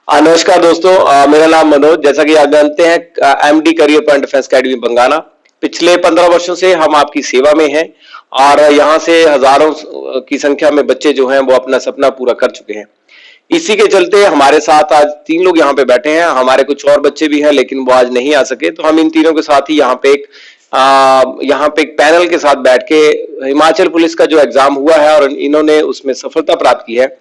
नमस्कार दोस्तों, मेरा नाम मनोज। जैसा कि आप जानते हैं, MD career point defence academy Bangana पिछले 15 वर्षों से हम आपकी सेवा में हैं और यहाँ से हजारों की संख्या में बच्चे जो हैं वो अपना सपना पूरा कर चुके हैं। इसी के चलते हमारे साथ आज 3 लोग यहाँ पे बैठे हैं। हमारे कुछ और बच्चे भी हैं लेकिन वो आज नहीं आ सके, तो हम इन तीनों के साथ ही यहाँ पे एक पैनल के साथ बैठ के हिमाचल पुलिस का जो एग्जाम हुआ है और इन्होंने उसमें सफलता प्राप्त की है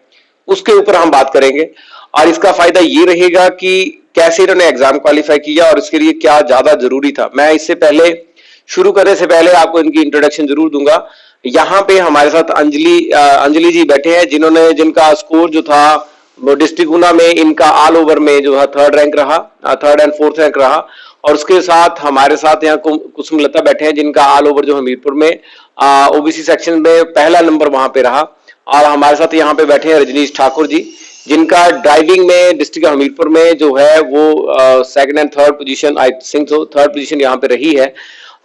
उसके ऊपर हम बात करेंगे। और इसका फायदा ये रहेगा कि कैसे इन्होंने एग्जाम क्वालिफाई किया और इसके लिए क्या ज्यादा जरूरी था। मैं इससे पहले शुरू करने से पहले आपको इनकी इंट्रोडक्शन जरूर दूंगा। यहाँ पे हमारे साथ अंजलि जी बैठे हैं जिन्होंने जिनका स्कोर जो था वो डिस्ट्रिक्ट ऊना में इनका ऑल ओवर में जो है 3rd रैंक रहा, 3rd एंड 4th रैंक रहा। और उसके साथ हमारे साथ यहाँ कुसुम लता बैठे हैं जिनका ऑल ओवर जो हमीरपुर में ओबीसी सेक्शन में पहला नंबर वहां पे रहा। और हमारे साथ यहाँ पे बैठे हैं रजनीश ठाकुर जी जिनका ड्राइविंग में डिस्ट्रिक्ट हमीरपुर में जो है वो 2nd and 3rd position, I think so 3rd position यहाँ पे रही है।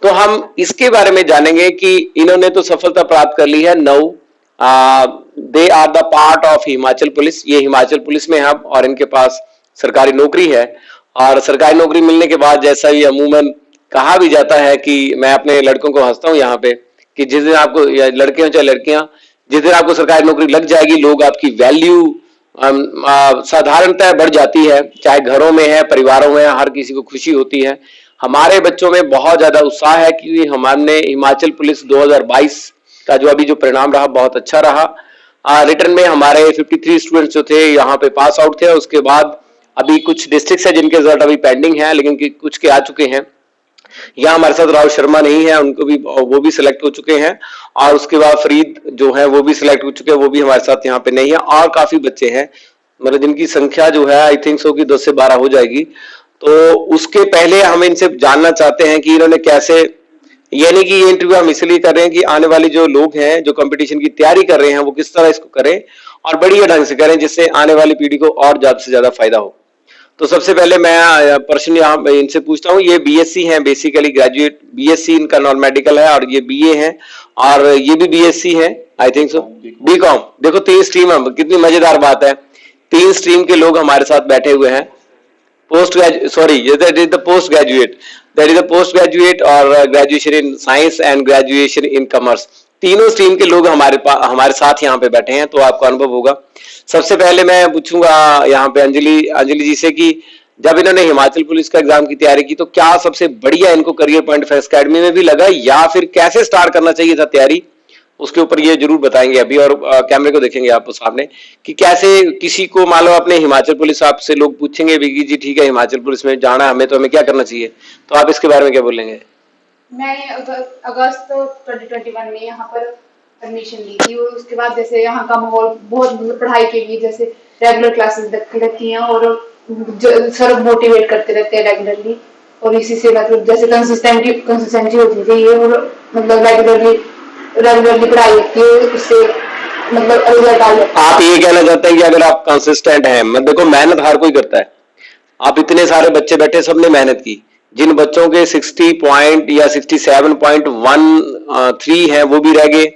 तो हम इसके बारे में जानेंगे कि इन्होंने तो सफलता प्राप्त कर ली है। They are the part of Himachal police. ये हिमाचल पुलिस में है और इनके पास सरकारी नौकरी है। और सरकारी नौकरी मिलने के बाद जैसा ही अमूमन कहा भी जाता है कि मैं अपने लड़कों को हंसता हूँ यहाँ पे कि जिस दिन आपको, या लड़के हो चाहे लड़कियां, जिस दिन आपको सरकारी नौकरी लग जाएगी लोग आपकी वैल्यू साधारणतः बढ़ जाती है। चाहे घरों में है, परिवारों में है, हर किसी को खुशी होती है। हमारे बच्चों में बहुत ज्यादा उत्साह है कि हमने हिमाचल पुलिस 2022 का जो अभी जो परिणाम रहा बहुत अच्छा रहा। रिटर्न में हमारे 53 स्टूडेंट्स जो थे यहाँ पे पास आउट थे। उसके बाद अभी कुछ डिस्ट्रिक्ट है जिनके रिजल्ट अभी पेंडिंग है लेकिन कुछ के आ चुके हैं। यहाँ हमारे साथ राहुल शर्मा नहीं है, उनको भी वो भी सिलेक्ट हो चुके हैं। और उसके बाद फरीद जो है वो भी सिलेक्ट हो चुके हैं, वो भी हमारे साथ यहाँ पे नहीं है। और काफी बच्चे हैं, मतलब जिनकी संख्या जो है आई थिंक सो कि 10 से 12 हो जाएगी। तो उसके पहले हम इनसे जानना चाहते हैं कि इन्होंने कैसे, यानी कि ये इंटरव्यू हम इसलिए कर रहे हैं कि आने वाले जो लोग हैं जो कंपटीशन की तैयारी कर रहे हैं वो किस तरह इसको करें और बढ़िया ढंग से करें जिससे आने वाली पीढ़ी को और ज्यादा से ज्यादा फायदा हो। तो सबसे पहले मैं प्रश्न यहाँ इनसे पूछता हूँ। ये बीएससी हैं, बेसिकली ग्रेजुएट बीएससी इनका नॉन मेडिकल है और ये बीए हैं और ये भी बीएससी है आई थिंक सो, बीकॉम। देखो 3 स्ट्रीम है, कितनी मजेदार बात है। 3 स्ट्रीम के लोग हमारे साथ बैठे हुए हैं। Post graduate, sorry that is the post graduate, that is the post graduate और graduation in science and graduation in commerce. तीनों स्ट्रीम के लोग हमारे साथ यहाँ पे बैठे हैं, तो आपको अनुभव होगा। सबसे पहले मैं पूछूंगा यहाँ पे अंजलि जी से कि जब इन्होंने हिमाचल पुलिस का एग्जाम की तैयारी की तो क्या सबसे बढ़िया इनको करियर पॉइंट डिफेंस अकेडमी में भी लगा या फिर कैसे स्टार्ट करना चाहिए था तैयारी, उसके ऊपर ये जरूर बताएंगे अभी। और कैमरे को देखेंगे आप सामने कि कैसे किसी को मान लो अपने हिमाचल पुलिस आपसे लोग पूछेंगे विकी जी ठीक है हिमाचल पुलिस में जाना हमें, तो हमें क्या करना चाहिए, तो आप इसके बारे में क्या बोलेंगे? मैं अगस्त 2021 में यहाँ पर एडमिशन ली थी और उसके बाद जैसे यहाँ का माहौल बहुत, मतलब पढ़ाई के लिए जैसे रेगुलर क्लासेस लगती हैं और सर मोटिवेट करते रहते हैं रेगुलरली। और इसी से मतलब जैसे कंसिस्टेंसी होती चाहिए और मतलब रेगुलरली पढ़ाई होती है, उससे मतलब रिजल्ट आ जाता है। आप ये कहना चाहते हैं कि अगर आप कंसिस्टेंट हैं, मतलब देखो मेहनत हर कोई करता है। आप इतने सारे बच्चे बैठे सबने मेहनत की, जिन बच्चों के 60 पॉइंट या 67.13 है वो भी रह गए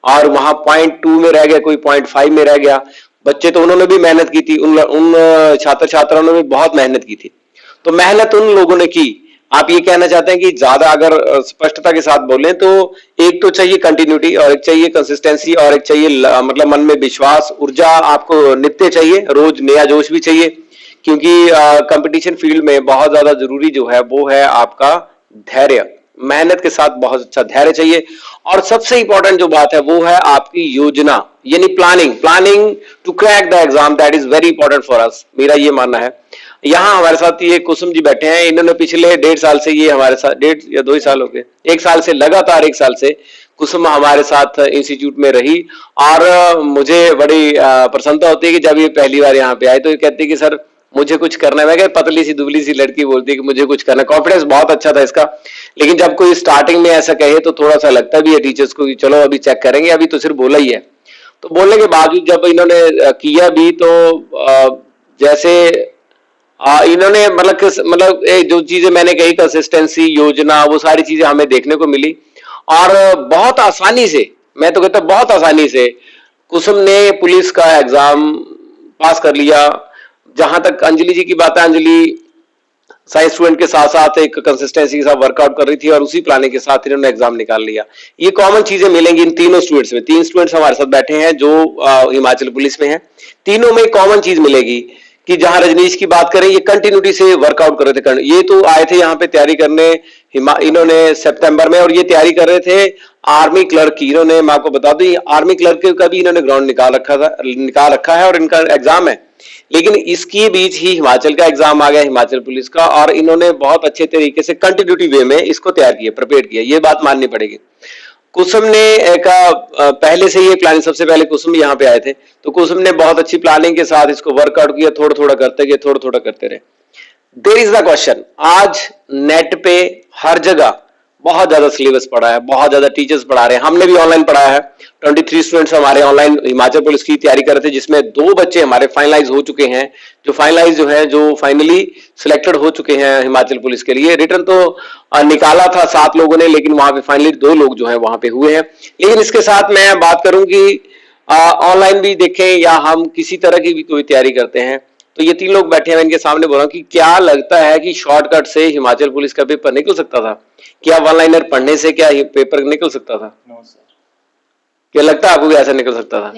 और वहां 0.2 में रह गया, कोई 0.5 में रह गया बच्चे, तो उन्होंने भी मेहनत की थी। उन छात्र छात्राओं ने भी बहुत मेहनत की थी, तो मेहनत उन लोगों ने की। आप ये कहना चाहते हैं कि ज्यादा अगर स्पष्टता के साथ बोलें तो एक तो चाहिए कंटिन्यूटी और एक चाहिए कंसिस्टेंसी और एक चाहिए मतलब मन में विश्वास, ऊर्जा आपको नित्य चाहिए, रोज नया जोश भी चाहिए। क्योंकि कंपटीशन फील्ड में बहुत ज्यादा जरूरी जो है वो है आपका धैर्य। मेहनत के साथ बहुत अच्छा धैर्य चाहिए। और सबसे इंपॉर्टेंट जो बात है वो है आपकी योजना, यानी planning to crack the exam, that is very important for us, मेरा ये मानना है। यहाँ हमारे साथ ये कुसुम जी बैठे हैं, इन्होंने पिछले 1.5 साल से, ये हमारे साथ 1.5 या 2 ही साल हो गए, 1 साल से लगातार 1 साल से कुसुम हमारे साथ इंस्टीट्यूट में रही। और मुझे बड़ी प्रसन्नता होती है कि जब ये पहली बार यहाँ पे आए तो ये कहती है कि सर मुझे कुछ करना है। मैं क्या, पतली सी दुबली सी लड़की बोलती है कि मुझे कुछ करना है। कॉन्फिडेंस बहुत अच्छा था इसका, लेकिन जब कोई स्टार्टिंग में ऐसा कहे तो थोड़ा सा लगता भी है टीचर्स को कि चलो अभी चेक करेंगे, अभी तो सिर्फ बोला ही है। तो बोलने के बावजूद जब इन्होंने किया भी तो जैसे इन्होंने मतलब जो चीजें मैंने कही कंसिस्टेंसी, योजना, वो सारी चीजें हमें देखने को मिली। और बहुत आसानी से, मैं तो कहता बहुत आसानी से कुसुम ने पुलिस का एग्जाम पास कर लिया। जहां तक अंजलि जी की बात है, अंजलि साइंस स्टूडेंट के साथ साथ एक कंसिस्टेंसी के साथ वर्कआउट कर रही थी और उसी प्लानिंग के साथ इन्होंने एग्जाम निकाल लिया। ये कॉमन चीजें मिलेंगी इन तीनों स्टूडेंट्स में। 3 स्टूडेंट्स हमारे साथ बैठे हैं जो हिमाचल पुलिस में हैं। तीनों में कॉमन चीज मिलेगी कि जहां रजनीश की बात करें, ये कंटिन्यूटी से वर्कआउट कर रहे थे। ये तो आए थे यहाँ पे तैयारी करने इन्होंने सितंबर में, और ये तैयारी कर रहे थे आर्मी क्लर्क की। इन्होंने, मैं आपको बता दूं, आर्मी क्लर्क का भी इन्होंने ग्राउंड निकाल रखा है और इनका एग्जाम है। लेकिन इसके बीच ही हिमाचल का एग्जाम आ गया, हिमाचल पुलिस का, और इन्होंने बहुत अच्छे तरीके से कंटिन्यूटी वे में इसको तैयार किया, प्रिपेयर किया। ये बात माननी पड़ेगी। कुसुम ने पहले से ये प्लानिंग, सबसे पहले कुसुम यहाँ पे आए थे, तो कुसुम ने बहुत अच्छी प्लानिंग के साथ इसको वर्कआउट किया, थोड़ा थोड़ा करते गए, थोड़ा थोड़ा करते रहे। देयर इज द क्वेश्चन, आज नेट पे हर जगह बहुत ज्यादा सिलेबस पढ़ा है, बहुत ज्यादा टीचर्स पढ़ा रहे हैं, हमने भी ऑनलाइन पढ़ा है। 23 स्टूडेंट्स हमारे ऑनलाइन हिमाचल पुलिस की तैयारी कर रहे थे, जिसमें 2 बच्चे हमारे फाइनलाइज हो चुके हैं, जो फाइनली सिलेक्टेड हो चुके हैं हिमाचल पुलिस के लिए। रिटर्न तो निकाला था 7 लोगों ने, लेकिन वहां पे फाइनली 2 लोग जो है वहां पे हुए हैं। लेकिन इसके साथ मैं बात करूं कि ऑनलाइन भी देखें या हम किसी तरह की भी कोई तैयारी करते हैं, तो ये 3 लोग बैठे हैं, इनके सामने बोल रहा हूं कि क्या लगता है कि शॉर्टकट से हिमाचल पुलिस का पेपर निकल सकता था? क्या वन लाइनर पढ़ने से क्या पेपर निकल सकता था? क्या लगता है आपको कि ऐसा निकल सकता था?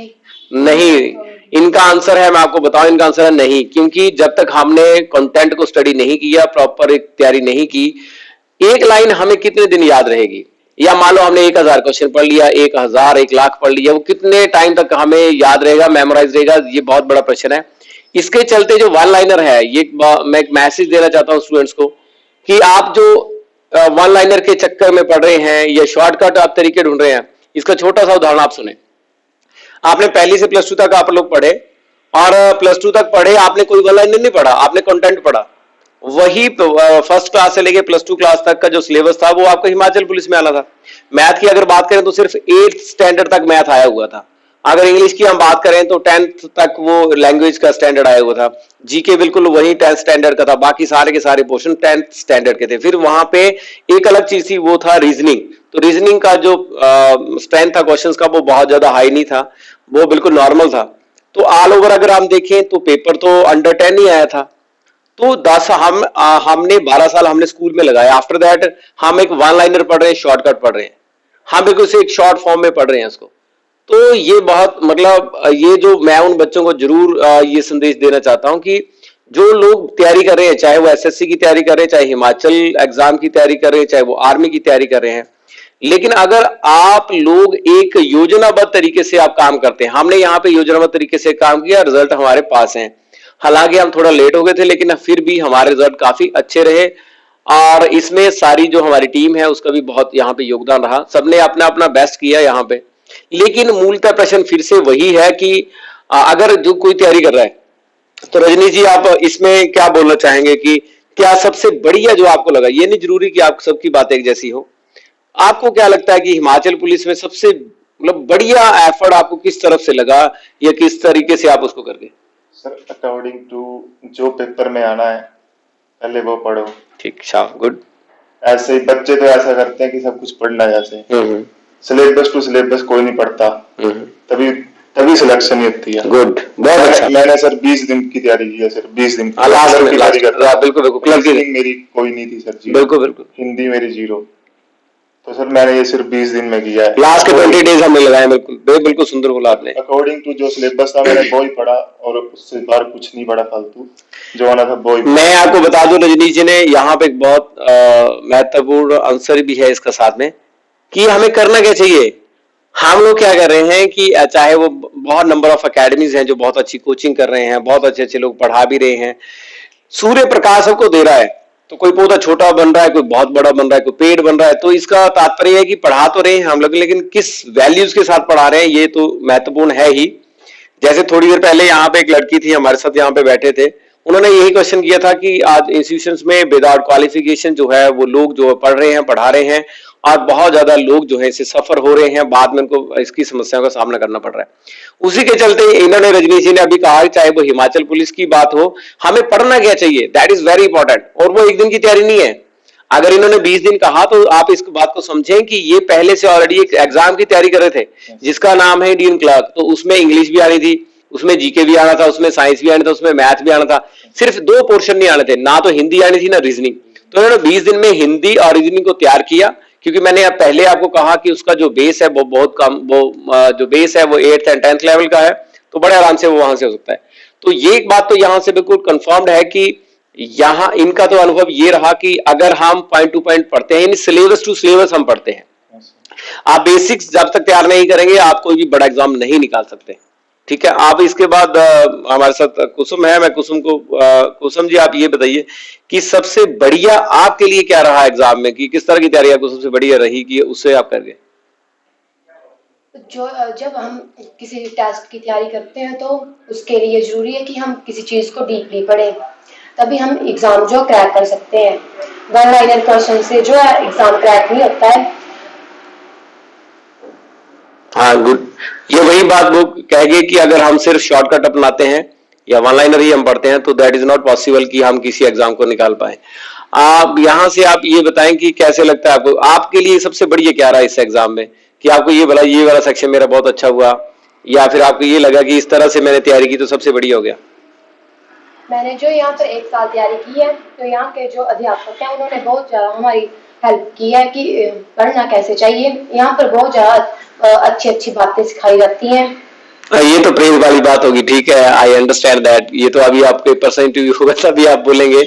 नहीं। इनका आंसर है, मैं आपको बताऊं, इनका आंसर है नहीं। क्योंकि जब तक हमने कंटेंट को स्टडी नहीं किया, प्रॉपर एक तैयारी नहीं की, एक लाइन हमें कितने दिन याद रहेगी? या मान लो हमने 1000 क्वेश्चन पढ़ लिया, 1000, 1 लाख पढ़ लिया, वो कितने टाइम तक हमें याद रहेगा, मेमोराइज रहेगा? ये बहुत बड़ा प्रश्न है। इसके चलते जो वन लाइनर है, ये मैं एक मैसेज देना चाहता हूं स्टूडेंट्स को कि आप जो वन लाइनर के चक्कर में पढ़ रहे हैं या शॉर्टकट आप तरीके ढूंढ रहे हैं, इसका छोटा सा उदाहरण आप सुने। आपने पहली से प्लस 2 तक आप लोग पढ़े, और प्लस 2 तक पढ़े, आपने कोई वन लाइनर नहीं पढ़ा, आपने कंटेंट पढ़ा। वही फर्स्ट क्लास से लेके प्लस 2 क्लास तक का जो सिलेबस था वो आपको हिमाचल पुलिस में आना था। मैथ की अगर बात करें तो सिर्फ 8th स्टैंडर्ड तक मैथ आया हुआ था। अगर इंग्लिश की हम बात करें तो 10th तक वो लैंग्वेज का स्टैंडर्ड आया हुआ था। जीके बिल्कुल वही 10th स्टैंडर्ड का था, बाकी सारे के सारे पोर्शन 10th स्टैंडर्ड के थे। फिर वहां पे एक अलग चीज थी, वो था रीजनिंग। तो रीजनिंग का जो स्ट्रेंथ था क्वेश्चंस का, वो बहुत ज्यादा हाई नहीं था, वो बिल्कुल नॉर्मल था। तो ऑल ओवर अगर हम देखें तो पेपर तो अंडर 10 ही आया था। तो 10 हमने 12 साल हमने स्कूल में लगाया। आफ्टर दैट हम एक वन लाइनर पढ़ रहे हैं, शॉर्टकट पढ़ रहे हैं, हम बिल्कुल से एक शॉर्ट फॉर्म में पढ़ रहे हैं इसको। तो ये बहुत, मतलब ये जो मैं उन बच्चों को जरूर ये संदेश देना चाहता हूं कि जो लोग तैयारी कर रहे हैं, चाहे वो एसएससी की तैयारी कर रहे हैं, चाहे हिमाचल एग्जाम की तैयारी कर रहे हैं, चाहे वो आर्मी की तैयारी कर रहे हैं, लेकिन अगर आप लोग एक योजनाबद्ध तरीके से आप काम करते हैं, हमने यहाँ पे योजनाबद्ध तरीके से काम किया, रिजल्ट हमारे पास है। हालांकि हम थोड़ा लेट हो गए थे, लेकिन फिर भी हमारे रिजल्ट काफी अच्छे रहे। और इसमें सारी जो हमारी टीम है उसका भी बहुत यहाँ पे योगदान रहा, सबने अपना अपना बेस्ट किया यहाँ पे। लेकिन मूलतः प्रश्न फिर से वही है कि अगर जो कोई तैयारी कर रहा है, तो रजनी जी आप इसमें क्या बोलना चाहेंगे कि क्या सबसे बढ़िया जो आपको लगा? ये नहीं जरूरी कि आप सबकी बात एक जैसी हो, आपको क्या लगता है कि हिमाचल पुलिस में सबसे मतलब बढ़िया एफर्ट आपको किस तरफ से लगा, या किस तरीके से आप उसको कर गए? सर, अकॉर्डिंग टू जो पेपर में आना है पहले वो पढ़ो। ठीक, गुड। ऐसे ही बच्चे तो ऐसा करते हैं कि सब कुछ पढ़ना जैसे सिलेबस टू सिलेबस कोई नहीं पढ़ता, तभी तभी सिलेक्शन ही होती है। गुड, बहुत अच्छा। मैंने सर 20 दिन की तैयारी की है, सर 20 दिन की तैयारी करता। बिल्कुल बिल्कुल, मेरी कोई नहीं थी सर जी, बिल्कुल बिल्कुल। हिंदी मेरी 0, तो सर मैंने ये सिर्फ 20 दिन में किया है। लास्ट के 20 डेज हमने लगाए। बिल्कुल बिल्कुल सुंदर बोला आपने। अकॉर्डिंग टू जो सिलेबस था मैंने वो ही पढ़ा, और उससे बाहर कुछ नहीं पढ़ा फालतू, जो आना था वो ही। मैं आपको बता दूं रजनीश जी ने यहाँ पे एक बहुत महत्वपूर्ण आंसर भी है इसका साथ में, कि हमें करना क्या चाहिए। हम लोग क्या कर रहे हैं कि चाहे वो बहुत नंबर ऑफ अकेडमीज हैं जो बहुत अच्छी कोचिंग कर रहे हैं, बहुत अच्छे अच्छे लोग पढ़ा भी रहे हैं, सूर्य प्रकाश सबको दे रहा है, तो कोई पौधा छोटा बन रहा है, कोई बहुत बड़ा बन रहा है, कोई पेड़ बन रहा है। तो इसका तात्पर्य है कि पढ़ा तो रहे हैं हम लोग, लेकिन किस वैल्यूज के साथ पढ़ा रहे हैं ये तो महत्वपूर्ण है ही। जैसे थोड़ी देर पहले यहाँ पे एक लड़की थी हमारे साथ, यहाँ पे बैठे थे, उन्होंने यही क्वेश्चन किया था कि आज इंस्टीट्यूशंस में विदाउट क्वालिफिकेशन जो है वो लोग जो पढ़ रहे हैं, पढ़ा रहे हैं, और बहुत ज्यादा लोग जो है इससे सफर हो रहे हैं, बाद में उनको इसकी समस्याओं का सामना करना पड़ रहा है। उसी के चलते इन्होंने, रजनीश जी ने अभी कहा, चाहे वो हिमाचल पुलिस की बात हो, हमें पढ़ना क्या चाहिए, दैट इज वेरी इंपॉर्टेंट। और वो एक दिन की तैयारी नहीं है। अगर इन्होंने 20 दिन कहा तो आप इस बात को समझें कि ये पहले से ऑलरेडी एक एग्जाम की तैयारी कर रहे थे जिसका नाम है इंडियन क्लर्क। तो उसमें इंग्लिश भी आनी थी, उसमें जीके भी आना था, उसमें साइंस भी आना था, उसमें मैथ भी आना था, सिर्फ 2 पोर्शन नहीं आने थे, ना तो हिंदी आनी थी ना रीजनिंग। तो उन्होंने 20 दिन में हिंदी और रीजनिंग को तैयार किया, क्योंकि मैंने अब पहले आपको कहा कि उसका जो बेस है वो बहुत कम, वो जो बेस है वो 8th एंड 10th लेवल का है, तो बड़े आराम से वो वहां से हो सकता है। तो ये एक बात तो यहां से बिल्कुल कंफर्म्ड है कि यहाँ इनका तो अनुभव ये रहा कि अगर हम पॉइंट टू पॉइंट पढ़ते हैं, यानी सिलेबस टू सिलेबस हम पढ़ते हैं, आप बेसिक्स जब तक तैयार नहीं करेंगे आप कोई भी बड़ा एग्जाम नहीं निकाल सकते। ठीक है, आप इसके बाद हमारे साथ कुसुम है, मैं कुसुम को कुसुम जी आप ये बताइए कि सबसे बढ़िया आपके लिए क्या रहा एग्जाम में, कि किस तरह की तैयारी आपको सबसे बढ़िया रही कि उससे आप कर गए? जो जब हम किसी टास्क की तैयारी करते हैं तो उसके लिए जरूरी है कि हम किसी चीज को डीपली पढ़ें, तभी हम एग्जाम जो क्रैक कर सकते हैं। वन लाइनर क्वेश्चन से जो है एग्जाम क्रैक नहीं होता है। हाँ गुड, ये वही बात वो कह गए कि अगर हम सिर्फ शॉर्टकट अपनाते हैं या वन लाइनर ही हम पढ़ते हैं तो दैट इज नॉट पॉसिबल कि हम किसी एग्जाम को निकाल पाए। आप यहाँ से आप ये बताएं कि कैसे लगता है आपको, आपके लिए सबसे बढ़िया क्या रहा इस एग्जाम में, कि आपको ये बोला ये वाला सेक्शन मेरा बहुत अच्छा हुआ, या फिर आपको ये लगा कि इस तरह से मैंने तैयारी की तो सबसे बढ़िया हो गया? मैंने जो यहाँ पर 1 साल तैयारी की है, तो यहाँ के जो अध्यापक हैं उन्होंने बहुत ज्यादा हमारी हेल्प की है कि पढ़ना कैसे चाहिए। यहाँ पर बहुत ज्यादा अच्छी अच्छी बातें सिखाई जाती हैं। ये तो प्रेम वाली बात होगी, ठीक है, आई अंडरस्टैंड दैट। ये तो अभी आपके पर्सनल इंटरव्यू होगा तभी आप बोलेंगे,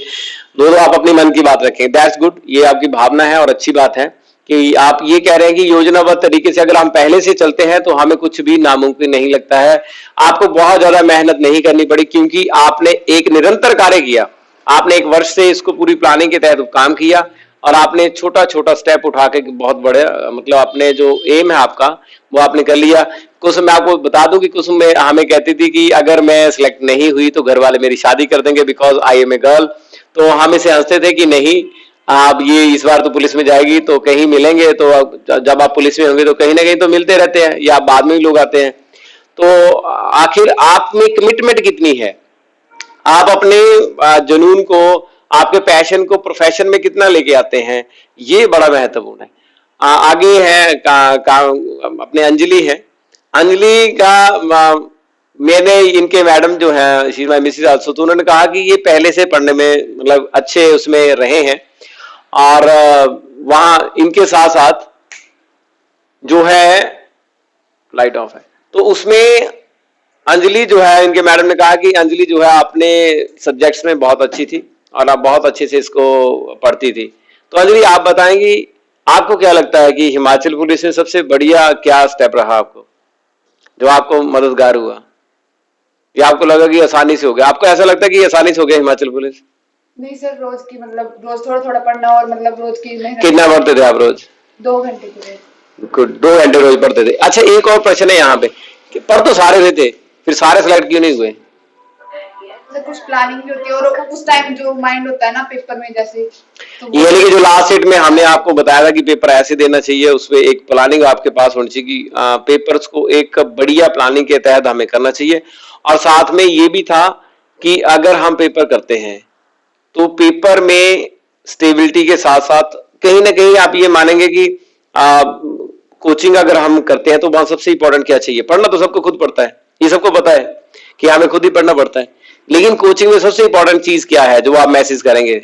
दोनों आप अपनी मन की बात रखें, दैट्स गुड, ये आपकी भावना है और अच्छी बात है कि आप ये कह रहे हैं कि योजनाबद्ध तरीके से अगर हम पहले से चलते हैं तो हमें कुछ भी नामुमकिन नहीं लगता है। आपको बहुत ज्यादा मेहनत नहीं करनी पड़ी क्योंकि आपने एक निरंतर कार्य किया, आपने 1 वर्ष से इसको पूरी प्लानिंग के तहत काम किया और आपने छोटा छोटा स्टेप उठा के बहुत बड़े, मतलब अपने जो एम है आपका वो आपने कर लिया। कुसुम, मैं आपको बता दूं कि कुसुम में हमें कहती थी कि अगर मैं सिलेक्ट नहीं हुई तो घर वाले मेरी शादी कर देंगे because I am a girl. तो हम इसे हंसते थे कि नहीं, आप ये इस बार तो पुलिस में जाएगी तो कहीं मिलेंगे, तो जब आप पुलिस में होंगे तो कहीं ना कहीं तो मिलते रहते हैं या बाद में भी लोग आते हैं। तो आखिर आप में कमिटमेंट कितनी है, आप अपने जुनून को, आपके पैशन को प्रोफेशन में कितना लेके आते हैं, ये बड़ा महत्वपूर्ण है। आगे है अपने अंजलि है, अंजलि का मैंने इनके मैडम जो है शी माय मिसेस आल्सो, तो उन्होंने कहा कि ये पहले से पढ़ने में मतलब अच्छे उसमें रहे हैं और वहां इनके साथ साथ जो है लाइट ऑफ है, तो उसमें अंजलि जो है, इनके मैडम ने कहा कि अंजलि जो है अपने सब्जेक्ट्स में बहुत अच्छी थी और आप बहुत अच्छे से इसको पढ़ती थी। तो अंजलि आप बताएंगी आपको क्या लगता है कि हिमाचल पुलिस में सबसे बढ़िया क्या स्टेप रहा आपको, जो आपको मददगार हुआ, या आपको लगा कि आसानी से हो गया? आपको ऐसा लगता है कि आसानी से हो गया हिमाचल पुलिस? नहीं सर, रोज की मतलब रोज थोड़ा थोड़ा पढ़ना और मतलब रोज की मेहनत। कितना पढ़ते थे आप रोज? 2 घंटे के लिए। गुड, 2 घंटे रोज पढ़ते थे। अच्छा, एक और प्रश्न है यहाँ पे कि पढ़ तो सारे रहे थे, फिर सारे सिलेक्ट क्यों नहीं हुए? मतलब कुछ प्लानिंग भी होती है और उस टाइम जो माइंड होता है ना पेपर में जैसे, तो यानी कि जो लास्ट सेट में हमने आपको बताया था कि पेपर ऐसे देना चाहिए, उसमें एक प्लानिंग आपके पास होनी चाहिए कि पेपर्स को एक बढ़िया प्लानिंग के तहत हमें करना चाहिए। और साथ में ये भी था कि अगर हम पेपर करते हैं तो पेपर में स्टेबिलिटी के साथ साथ कहीं ना कहीं आप ये मानेंगे कि कोचिंग अगर हम करते हैं तो वहां सबसे इंपॉर्टेंट क्या चाहिए? पढ़ना तो सबको खुद पड़ता है, ये सबको पता है कि हमें खुद ही पढ़ना पड़ता है, लेकिन कोचिंग में सबसे इंपॉर्टेंट चीज क्या है जो आप मैसेज करेंगे?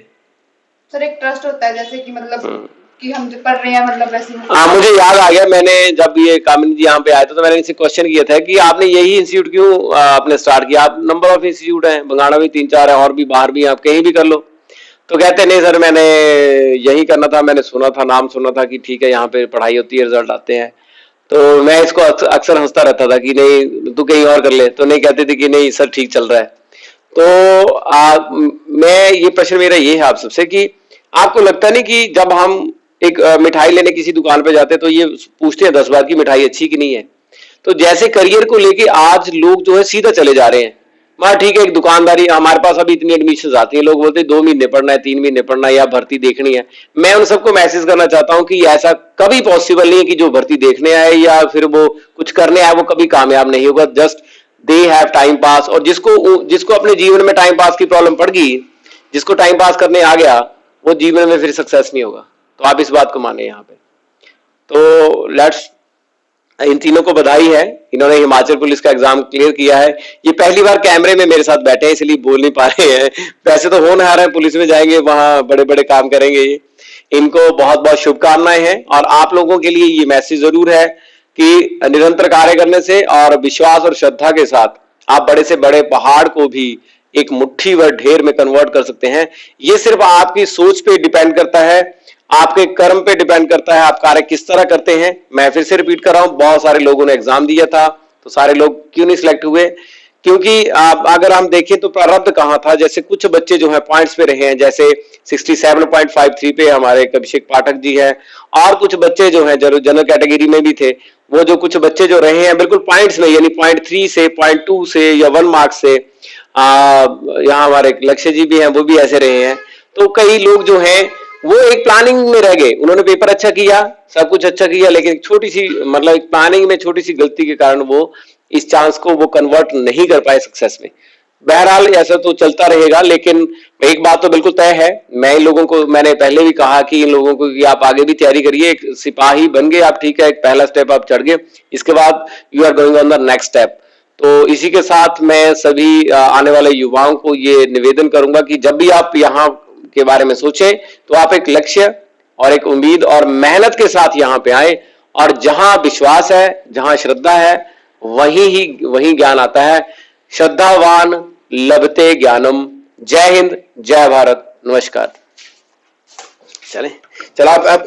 सर एक ट्रस्ट होता है, जैसे कि मतलब कि हम जो पढ़ रहे हैं मतलब वैसे। हाँ, मुझे याद आ गया, मैंने जब ये कामिनी जी यहाँ पे आए थे तो मैंने इनसे क्वेश्चन किया था कि आपने यही इंस्टीट्यूट क्यों आपने स्टार्ट किया? आप नंबर ऑफ इंस्टीट्यूट हैं, बंगाना भी 3-4 है और भी बाहर भी, आप कहीं भी कर लो। तो कहते नहीं सर, मैंने यही करना था, मैंने सुना था, नाम सुना था कि ठीक है यहाँ पे पढ़ाई होती है, रिजल्ट आते हैं। तो मैं इसको अक्सर हंसता रहता था कि नहीं तू कहीं और कर ले, तो नहीं, कहते थे कि नहीं सर ठीक चल रहा है। तो मैं ये प्रश्न मेरा ये है आप सबसे कि आपको लगता नहीं कि जब हम एक मिठाई लेने किसी दुकान पे जाते हैं तो ये पूछते हैं 10 बार की मिठाई अच्छी कि नहीं है? तो जैसे करियर को लेके आज लोग जो है सीधा चले जा रहे हैं, मां ठीक है एक दुकानदारी, हमारे पास अभी इतनी एडमिशन आती है, लोग बोलते हैं 2 महीने पढ़ना है, 3 महीने पढ़ना है या भर्ती देखनी है। मैं उन सबको मैसेज करना चाहता हूं कि ऐसा कभी पॉसिबल नहीं है कि जो भर्ती देखने आए या फिर वो कुछ करने आए वो कभी कामयाब नहीं होगा। Just they have time pass, और जिसको अपने जीवन में टाइम पास की प्रॉब्लम पड़ गई, जिसको टाइम पास करने आ गया, वो जीवन में फिर सक्सेस नहीं होगा। तो आप इस बात को माने यहाँ पे। तो लेट्स इन तीनों को बधाई है, इन्होंने हिमाचल पुलिस का एग्जाम क्लियर किया है। ये पहली बार कैमरे में मेरे साथ बैठे हैं इसलिए बोल नहीं पा रहे हैं, वैसे तो होनहार है, पुलिस में जाएंगे वहां बड़े बड़े काम करेंगे ये। इनको बहुत बहुत शुभकामनाएं हैं और आप लोगों के लिए ये मैसेज जरूर है कि निरंतर कार्य करने से और विश्वास और श्रद्धा के साथ आप बड़े से बड़े पहाड़ को भी एक मुट्ठी भर ढेर में कन्वर्ट कर सकते हैं। ये सिर्फ आपकी सोच पे डिपेंड करता है, आपके कर्म पे डिपेंड करता है, आप कार्य किस तरह करते हैं। मैं फिर से रिपीट कर रहा हूं, बहुत सारे लोगों ने एग्जाम दिया था तो सारे लोग क्यों नहीं सिलेक्ट हुए, क्योंकि आप अगर हम देखें तो प्रारब्ध कहां था। जैसे कुछ बच्चे जो है पॉइंट्स पे रहे हैं, जैसे 67.53 पे हमारे अभिषेक पाठक जी हैं, और कुछ बच्चे जो हैं जनरल कैटेगरी में भी थे, वो जो कुछ बच्चे जो रहे हैं बिल्कुल पॉइंट्स में, यानी 0.3 से 0.2 से या 1 मार्क से, यहाँ हमारे लक्ष्य जी भी हैं वो भी ऐसे रहे हैं। तो कई लोग जो हैं वो एक प्लानिंग में रह गए, उन्होंने पेपर अच्छा किया, सब कुछ अच्छा किया, लेकिन छोटी सी मतलब एक प्लानिंग में छोटी सी गलती के कारण वो इस चांस को वो कन्वर्ट नहीं कर पाए सक्सेस में। बहरहाल ऐसा तो चलता रहेगा, लेकिन एक बात तो बिल्कुल तय है, मैं इन लोगों को, मैंने पहले भी कहा कि इन लोगों को कि आप आगे भी तैयारी करिए, एक सिपाही बन गए आप, ठीक है, एक पहला स्टेप आप चढ़ गए, इसके बाद you are going on the next step. तो इसी के साथ मैं सभी आने वाले युवाओं को ये निवेदन करूंगा कि जब भी आप यहाँ के बारे में सोचें तो आप एक लक्ष्य और एक उम्मीद और मेहनत के साथ यहाँ पे आए, और जहां विश्वास है, जहां श्रद्धा है, वही ज्ञान आता है। श्रद्धावान लभते ज्ञानम। जय हिंद, जय भारत, नमस्कार। चले चला आप